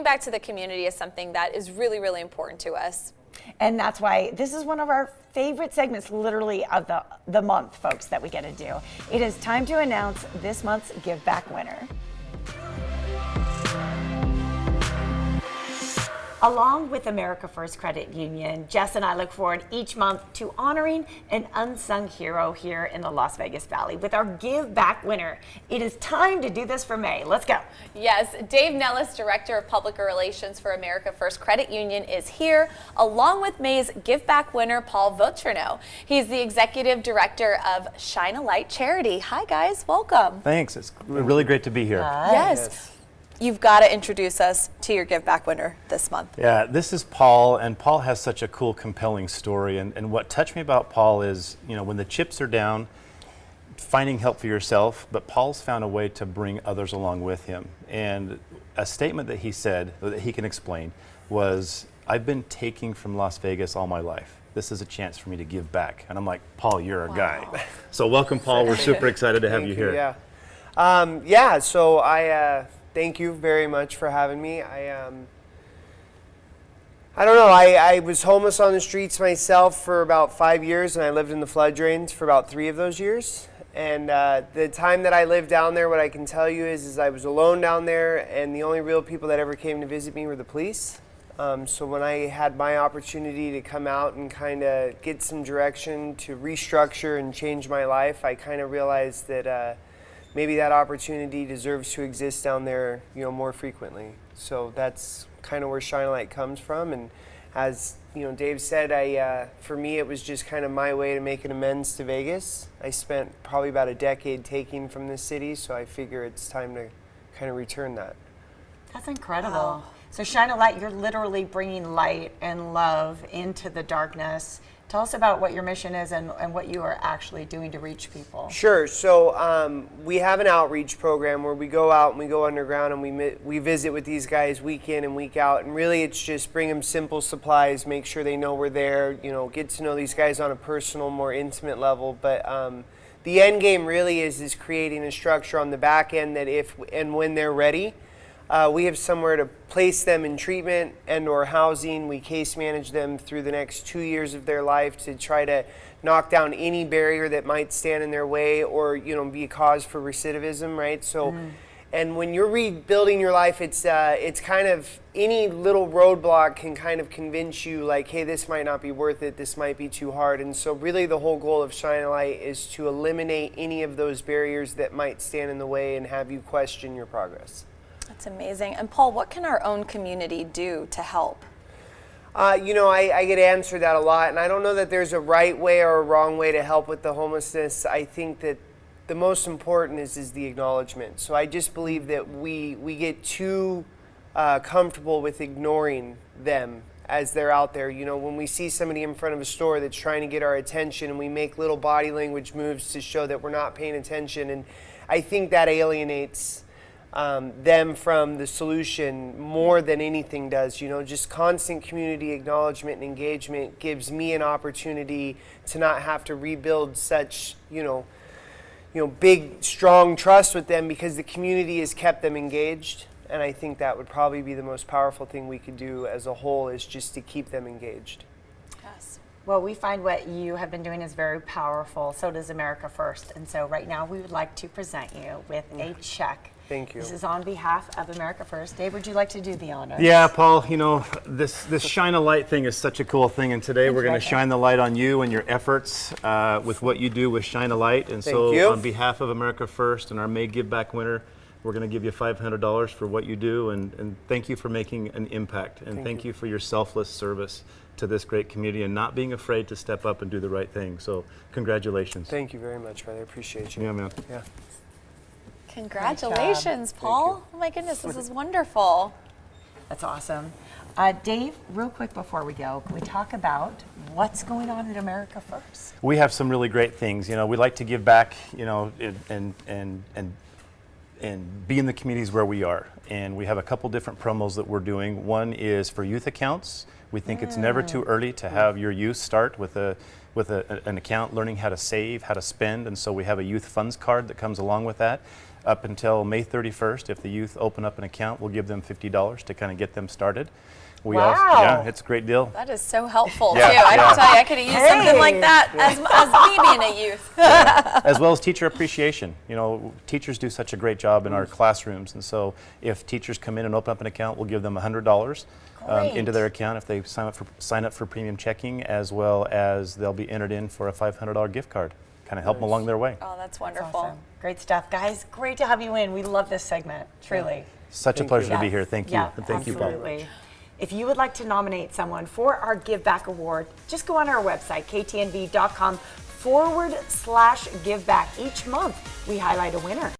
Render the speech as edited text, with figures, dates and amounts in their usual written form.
giving back to the community is something that is really, really important to us. And that's why this is one of our favorite segments, literally, of the month, folks, that we get to do. It is time to announce this month's Give Back winner. Along with America First Credit Union, Jess and I look forward each month to honoring an unsung hero here in the Las Vegas Valley with our Give Back winner. It is time to do this for May. Let's go. Yes, Dave Nellis, Director of Public Relations for America First Credit Union, is here, along with May's Give Back winner, Paul Vautrinot. He's the Executive Director of Shine a Light Charity. Hi, guys. Welcome. Thanks. It's really great to be here. Yes. You've got to introduce us to your Give Back winner this month. Yeah, this is Paul, and Paul has such a cool, compelling story. And what touched me about Paul is, you know, when the chips are down, finding help for yourself, but Paul's found a way to bring others along with him. And a statement that he said, that he can explain, was, I've been taking from Las Vegas all my life. This is a chance for me to give back. And I'm like, Paul, you're a guy. So welcome, Paul. We're super excited to have you here. Yeah. So thank you very much for having me. I don't know, I was homeless on the streets myself for about 5 years, and I lived in the flood drains for about 3 of those years. And the time that I lived down there, what I can tell you is I was alone down there, and the only real people that ever came to visit me were the police. So when I had my opportunity to come out and kind of get some direction to restructure and change my life, I kind of realized that maybe that opportunity deserves to exist down there, you know, more frequently. So that's kind of where Shine a Light comes from. And as you know, Dave said, for me, it was just kind of my way to make an amends to Vegas. I spent probably about a decade taking from this city, so I figure it's time to kind of return that. That's incredible. Wow. So Shine a Light, you're literally bringing light and love into the darkness. Tell us about what your mission is and what you are actually doing to reach people. Sure. So we have an outreach program where we go out and we go underground and we visit with these guys week in and week out. And really it's just bring them simple supplies, make sure they know we're there, you know, get to know these guys on a personal, more intimate level. But the end game really is creating a structure on the back end that if and when they're ready, we have somewhere to place them in treatment and or housing. We case manage them through the next 2 years of their life to try to knock down any barrier that might stand in their way or, you know, be a cause for recidivism, right? So, and when you're rebuilding your life, it's kind of any little roadblock can kind of convince you like, hey, this might not be worth it, this might be too hard. And so really the whole goal of Shine a Light is to eliminate any of those barriers that might stand in the way and have you question your progress. That's amazing. And Paul, what can our own community do to help? You know, I get answered that a lot, and I don't know that there's a right way or a wrong way to help with the homelessness. I think that the most important is the acknowledgement. So I just believe that we get too comfortable with ignoring them as they're out there. You know, when we see somebody in front of a store that's trying to get our attention and we make little body language moves to show that we're not paying attention, and I think that alienates them from the solution more than anything does. You know, just constant community acknowledgement and engagement gives me an opportunity to not have to rebuild such, you know, big, strong trust with them because the community has kept them engaged. And I think that would probably be the most powerful thing we could do as a whole is just to keep them engaged. Yes. Well, we find what you have been doing is very powerful. So does America First. And so right now we would like to present you with a check. Thank you. This is on behalf of America First. Dave, would you like to do the honors? Yeah, Paul, you know, this Shine a Light thing is such a cool thing, and today we're going to shine the light on you and your efforts with what you do with Shine a Light. And so on behalf of America First and our May Give Back winner, we're going to give you $500 for what you do, and thank you for making an impact, and thank you for your selfless service to this great community and not being afraid to step up and do the right thing. So congratulations. Thank you very much, brother. I appreciate you. Yeah, man. Yeah. Congratulations, Paul. Oh my goodness, this is wonderful. That's awesome. Dave, real quick before we go, can we talk about what's going on at America First? We have some really great things. You know, we like to give back, you know, and be in the communities where we are. And we have a couple different promos that we're doing. One is for youth accounts. We think it's never too early to have your youth start with an account, learning how to save, how to spend, and so we have a youth funds card that comes along with that. up until May 31st. If the youth open up an account, we'll give them $50 to kind of get them started. We Wow. yeah, it's a great deal. That is so helpful Yeah, too. I yeah. can tell you, I could have used something like that as me being a youth. As well as teacher appreciation. You know, teachers do such a great job in our classrooms, and so if teachers come in and open up an account, we'll give them $100 into their account if they sign up for premium checking, as well as they'll be entered in for a $500 gift card. Kind of help them along their way. Oh, that's That's wonderful. awesome. Great stuff, guys. Great to have you in. We love this segment, truly. Such a pleasure to be here. Thank you. Yeah, And thank you, Paul. absolutely. If you would like to nominate someone for our Give Back Award, just go on our website, ktnv.com/giveback. Each month, we highlight a winner.